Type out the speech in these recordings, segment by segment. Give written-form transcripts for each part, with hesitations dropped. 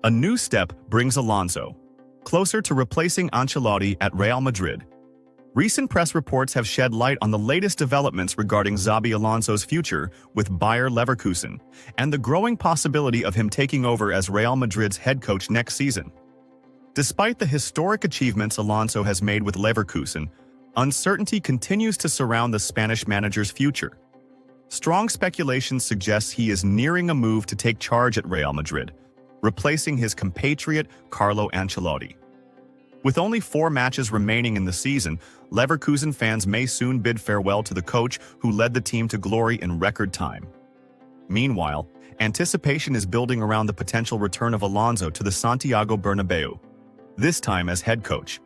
A new step brings Alonso closer to replacing Ancelotti at Real Madrid. Recent press reports have shed light on the latest developments regarding Xabi Alonso's future with Bayer Leverkusen and the growing possibility of him taking over as Real Madrid's head coach next season. Despite the historic achievements Alonso has made with Leverkusen, uncertainty continues to surround the Spanish manager's future. Strong speculation suggests he is nearing a move to take charge at Real Madrid, replacing his compatriot Carlo Ancelotti. With only 4 matches remaining in the season, Leverkusen fans may soon bid farewell to the coach who led the team to glory in record time. Meanwhile, anticipation is building around the potential return of Alonso to the Santiago Bernabeu, this time as head coach.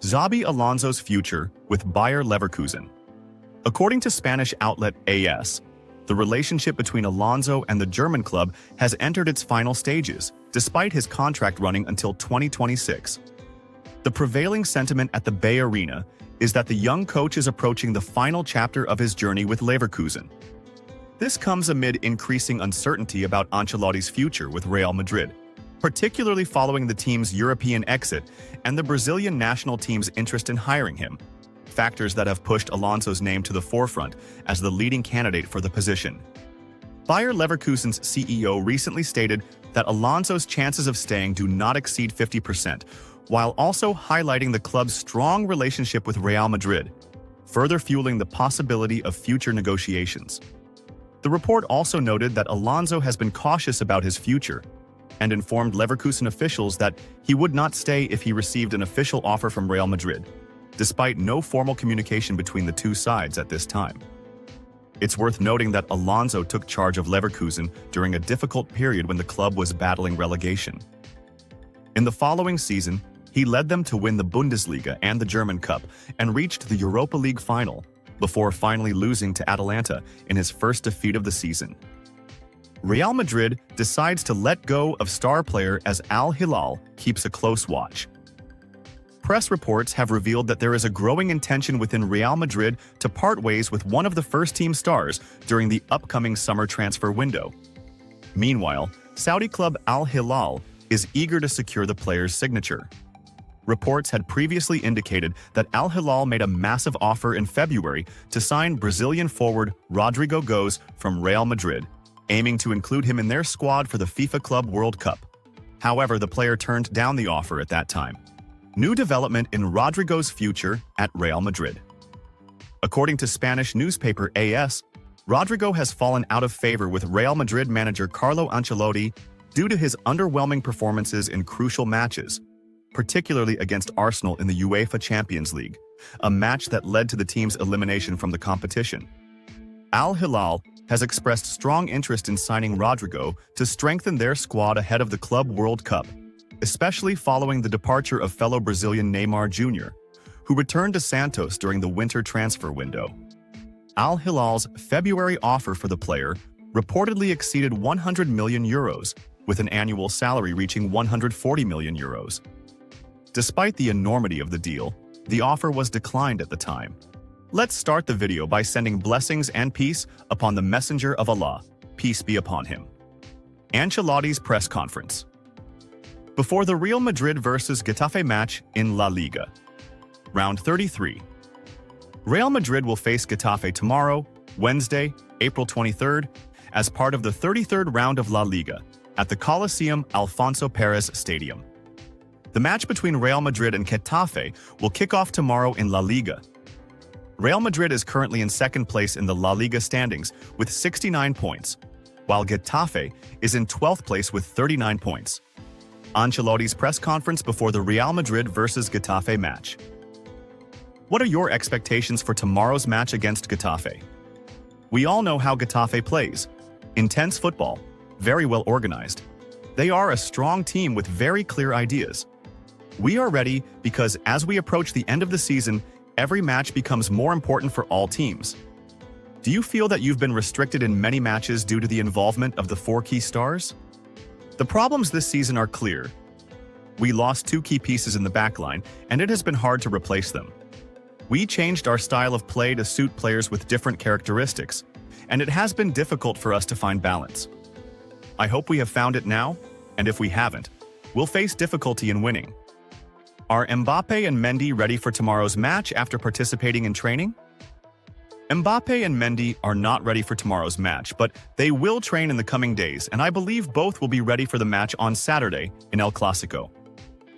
Xabi Alonso's future with Bayer Leverkusen. According to Spanish outlet AS, the relationship between Alonso and the German club has entered its final stages, despite his contract running until 2026. The prevailing sentiment at the Bay Arena is that the young coach is approaching the final chapter of his journey with Leverkusen. This comes amid increasing uncertainty about Ancelotti's future with Real Madrid, particularly following the team's European exit and the Brazilian national team's interest in hiring him, factors that have pushed Alonso's name to the forefront as the leading candidate for the position. Bayer Leverkusen's CEO recently stated that Alonso's chances of staying do not exceed 50%, while also highlighting the club's strong relationship with Real Madrid, further fueling the possibility of future negotiations. The report also noted that Alonso has been cautious about his future and informed Leverkusen officials that he would not stay if he received an official offer from Real Madrid, despite no formal communication between the two sides at this time. It's worth noting that Alonso took charge of Leverkusen during a difficult period when the club was battling relegation. In the following season, he led them to win the Bundesliga and the German Cup and reached the Europa League final, before finally losing to Atalanta in his first defeat of the season. Real Madrid decides to let go of star player as Al Hilal keeps a close watch. Press reports have revealed that there is a growing intention within Real Madrid to part ways with one of the first-team stars during the upcoming summer transfer window. Meanwhile, Saudi club Al Hilal is eager to secure the player's signature. Reports had previously indicated that Al Hilal made a massive offer in February to sign Brazilian forward Rodrigo Goes from Real Madrid, aiming to include him in their squad for the FIFA Club World Cup. However, the player turned down the offer at that time. New development in Rodrigo's future at Real Madrid. According to Spanish newspaper AS, Rodrigo has fallen out of favor with Real Madrid manager Carlo Ancelotti due to his underwhelming performances in crucial matches, particularly against Arsenal in the UEFA Champions League, a match that led to the team's elimination from the competition. Al Hilal has expressed strong interest in signing Rodrigo to strengthen their squad ahead of the Club World Cup, especially following the departure of fellow Brazilian Neymar Jr., who returned to Santos during the winter transfer window. Al Hilal's February offer for the player reportedly exceeded €100 million, with an annual salary reaching €140 million. Despite the enormity of the deal, the offer was declined at the time. Let's start the video by sending blessings and peace upon the messenger of Allah, peace be upon him. Ancelotti's press conference. Before the Real Madrid vs Getafe match in La Liga. Round 33. Real Madrid will face Getafe tomorrow, Wednesday, April 23rd, as part of the 33rd round of La Liga at the Coliseum Alfonso Pérez Stadium. The match between Real Madrid and Getafe will kick off tomorrow in La Liga. Real Madrid is currently in second place in the La Liga standings with 69 points, while Getafe is in 12th place with 39 points. Ancelotti's press conference before the Real Madrid vs Getafe match. What are your expectations for tomorrow's match against Getafe? We all know how Getafe plays. Intense football, very well organized. They are a strong team with very clear ideas. We are ready because as we approach the end of the season, every match becomes more important for all teams. Do you feel that you've been restricted in many matches due to the involvement of the 4 key stars? The problems this season are clear. We lost 2 key pieces in the backline, and it has been hard to replace them. We changed our style of play to suit players with different characteristics, and it has been difficult for us to find balance. I hope we have found it now, and if we haven't, will face difficulty in winning. Are Mbappe and Mendy ready for tomorrow's match after participating in training? Mbappe and Mendy are not ready for tomorrow's match, but they will train in the coming days, and I believe both will be ready for the match on Saturday in El Clasico.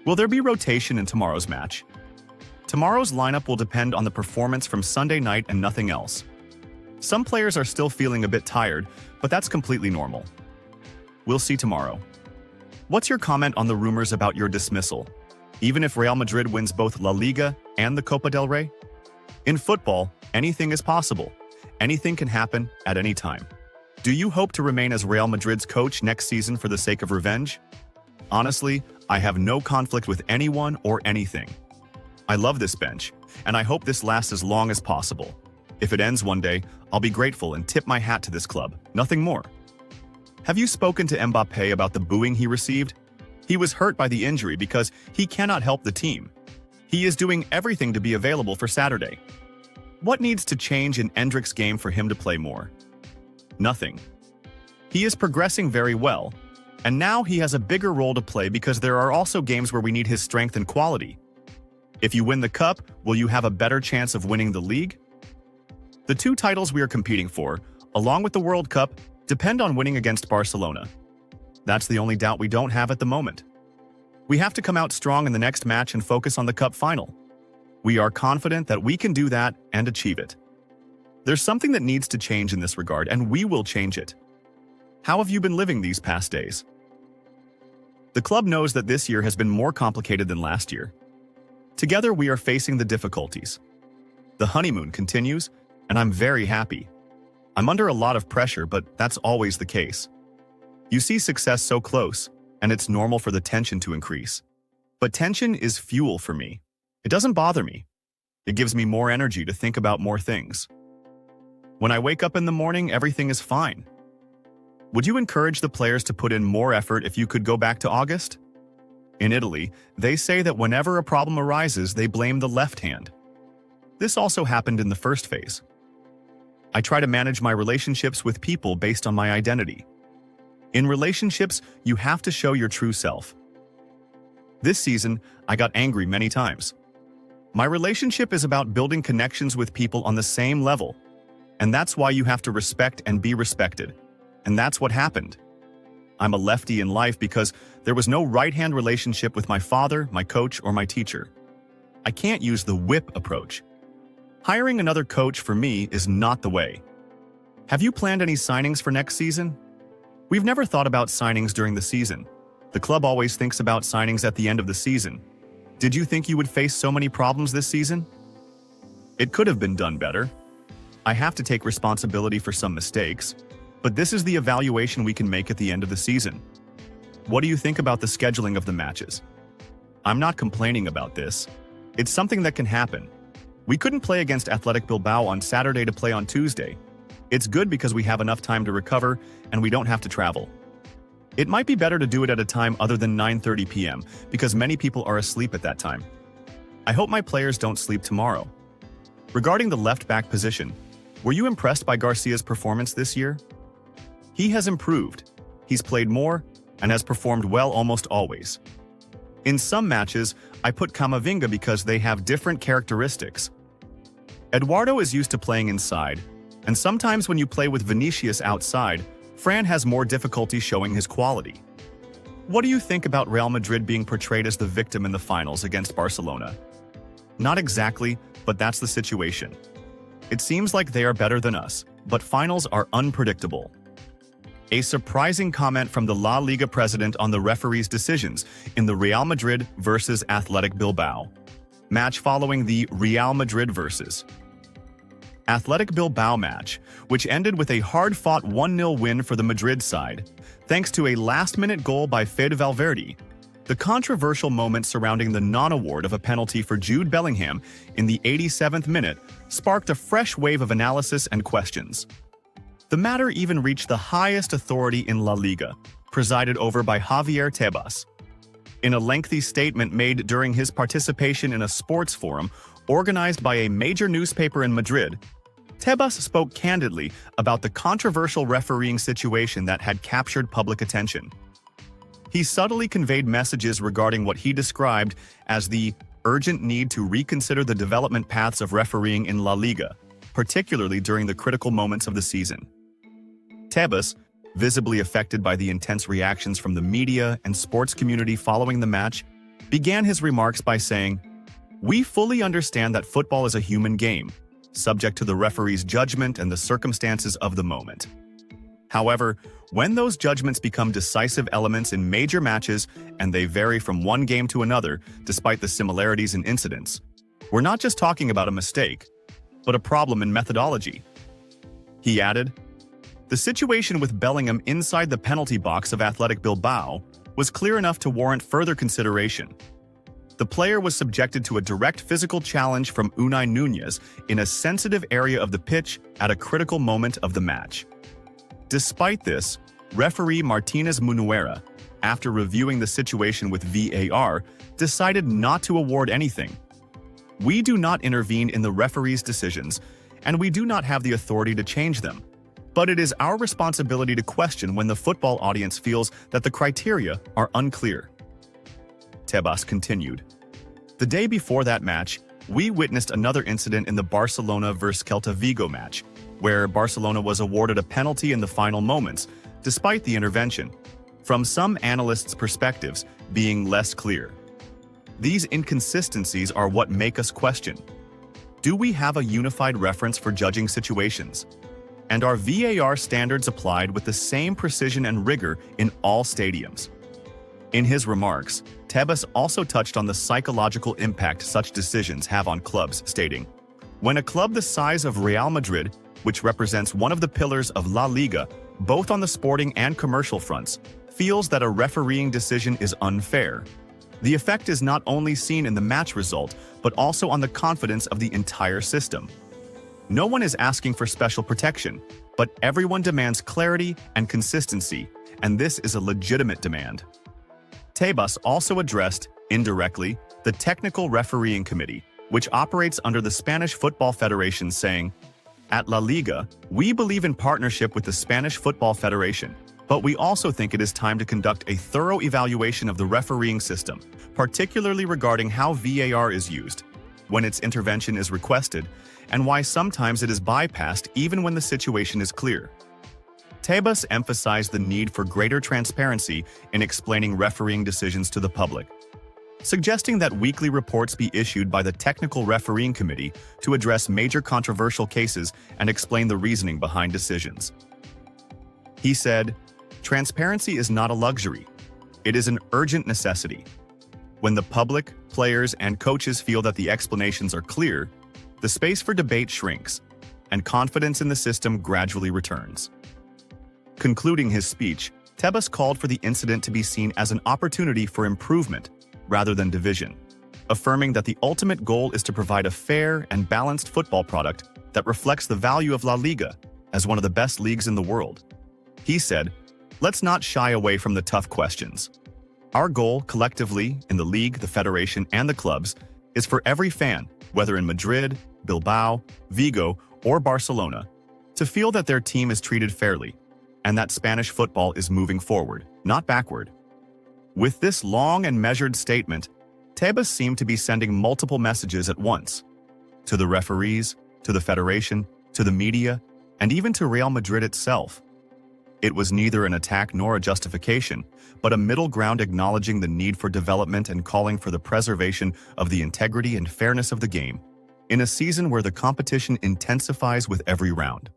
Will there be rotation in tomorrow's match? Tomorrow's lineup will depend on the performance from Sunday night and nothing else. Some players are still feeling a bit tired, but that's completely normal. We'll see tomorrow. What's your comment on the rumors about your dismissal, even if Real Madrid wins both La Liga and the Copa del Rey? In football, anything is possible. Anything can happen at any time. Do you hope to remain as Real Madrid's coach next season for the sake of revenge? Honestly, I have no conflict with anyone or anything. I love this bench, and I hope this lasts as long as possible. If it ends one day, I'll be grateful and tip my hat to this club, nothing more. Have you spoken to Mbappe about the booing he received? He was hurt by the injury because he cannot help the team. He is doing everything to be available for Saturday. What needs to change in Endrick's game for him to play more? Nothing. He is progressing very well, and now he has a bigger role to play because there are also games where we need his strength and quality. If you win the cup, will you have a better chance of winning the league? The two titles we are competing for, along with the World Cup, depend on winning against Barcelona. That's the only doubt we don't have at the moment. We have to come out strong in the next match and focus on the cup final. We are confident that we can do that and achieve it. There's something that needs to change in this regard, and we will change it. How have you been living these past days? The club knows that this year has been more complicated than last year. Together, we are facing the difficulties. The honeymoon continues, and I'm very happy. I'm under a lot of pressure, but that's always the case. You see success so close, and it's normal for the tension to increase. But tension is fuel for me. It doesn't bother me. It gives me more energy to think about more things. When I wake up in the morning, everything is fine. Would you encourage the players to put in more effort if you could go back to August? In Italy, they say that whenever a problem arises, they blame the left hand. This also happened in the first phase. I try to manage my relationships with people based on my identity. In relationships, you have to show your true self. This season, I got angry many times. My relationship is about building connections with people on the same level, and that's why you have to respect and be respected. And that's what happened. I'm a lefty in life because there was no right-hand relationship with my father, my coach, or my teacher. I can't use the whip approach. Hiring another coach for me is not the way. Have you planned any signings for next season? We've never thought about signings during the season. The club always thinks about signings at the end of the season. Did you think you would face so many problems this season? It could have been done better. I have to take responsibility for some mistakes, but this is the evaluation we can make at the end of the season. What do you think about the scheduling of the matches? I'm not complaining about this. It's something that can happen. We couldn't play against Athletic Bilbao on Saturday to play on Tuesday. It's good because we have enough time to recover and we don't have to travel. It might be better to do it at a time other than 9:30 p.m. because many people are asleep at that time. I hope my players don't sleep tomorrow. Regarding the left-back position, were you impressed by Garcia's performance this year? He has improved. He's played more and has performed well almost always. In some matches, I put Camavinga because they have different characteristics. Eduardo is used to playing inside, and sometimes when you play with Vinicius outside, Fran has more difficulty showing his quality. What do you think about Real Madrid being portrayed as the victim in the finals against Barcelona? Not exactly, but that's the situation. It seems like they are better than us, but finals are unpredictable. A surprising comment from the La Liga president on the referee's decisions in the Real Madrid versus Athletic Bilbao match following the Real Madrid versus Athletic Bilbao match, which ended with a hard-fought 1-0 win for the Madrid side, thanks to a last-minute goal by Fede Valverde. The controversial moment surrounding the non-award of a penalty for Jude Bellingham in the 87th minute sparked a fresh wave of analysis and questions. The matter even reached the highest authority in La Liga, presided over by Javier Tebas. In a lengthy statement made during his participation in a sports forum organized by a major newspaper in Madrid, Tebas spoke candidly about the controversial refereeing situation that had captured public attention. He subtly conveyed messages regarding what he described as the urgent need to reconsider the development paths of refereeing in La Liga, particularly during the critical moments of the season. Tebas, visibly affected by the intense reactions from the media and sports community following the match, began his remarks by saying, "We fully understand that football is a human game, subject to the referee's judgment and the circumstances of the moment. However, when those judgments become decisive elements in major matches and they vary from one game to another despite the similarities in incidents, we're not just talking about a mistake, but a problem in methodology." He added, "The situation with Bellingham inside the penalty box of Athletic Bilbao was clear enough to warrant further consideration. The player was subjected to a direct physical challenge from Unai Nunez in a sensitive area of the pitch at a critical moment of the match. Despite this, referee Martinez Munuera, after reviewing the situation with VAR, decided not to award anything. We do not intervene in the referee's decisions, and we do not have the authority to change them. But it is our responsibility to question when the football audience feels that the criteria are unclear." Tebas continued, "The day before that match, we witnessed another incident in the Barcelona vs Celta Vigo match, where Barcelona was awarded a penalty in the final moments, despite the intervention, from some analysts' perspectives, being less clear. These inconsistencies are what make us question. Do we have a unified reference for judging situations? And are VAR standards applied with the same precision and rigor in all stadiums?" In his remarks, Tebas also touched on the psychological impact such decisions have on clubs, stating, "When a club the size of Real Madrid, which represents one of the pillars of La Liga, both on the sporting and commercial fronts, feels that a refereeing decision is unfair, the effect is not only seen in the match result, but also on the confidence of the entire system. No one is asking for special protection, but everyone demands clarity and consistency, and this is a legitimate demand." Tebas also addressed, indirectly, the Technical Refereeing Committee, which operates under the Spanish Football Federation, saying, "At La Liga, we believe in partnership with the Spanish Football Federation, but we also think it is time to conduct a thorough evaluation of the refereeing system, particularly regarding how VAR is used, when its intervention is requested, and why sometimes it is bypassed even when the situation is clear." Tebas emphasized the need for greater transparency in explaining refereeing decisions to the public, suggesting that weekly reports be issued by the Technical Refereeing Committee to address major controversial cases and explain the reasoning behind decisions. He said, "Transparency is not a luxury. It is an urgent necessity. When the public, players, and coaches feel that the explanations are clear, the space for debate shrinks, and confidence in the system gradually returns." Concluding his speech, Tebas called for the incident to be seen as an opportunity for improvement rather than division, affirming that the ultimate goal is to provide a fair and balanced football product that reflects the value of La Liga as one of the best leagues in the world. He said, "Let's not shy away from the tough questions. Our goal, collectively, in the league, the federation, and the clubs, is for every fan, whether in Madrid, Bilbao, Vigo, or Barcelona, to feel that their team is treated fairly, and that Spanish football is moving forward, not backward." With this long and measured statement, Tebas seemed to be sending multiple messages at once, to the referees, to the federation, to the media, and even to Real Madrid itself. It was neither an attack nor a justification, but a middle ground acknowledging the need for development and calling for the preservation of the integrity and fairness of the game, in a season where the competition intensifies with every round.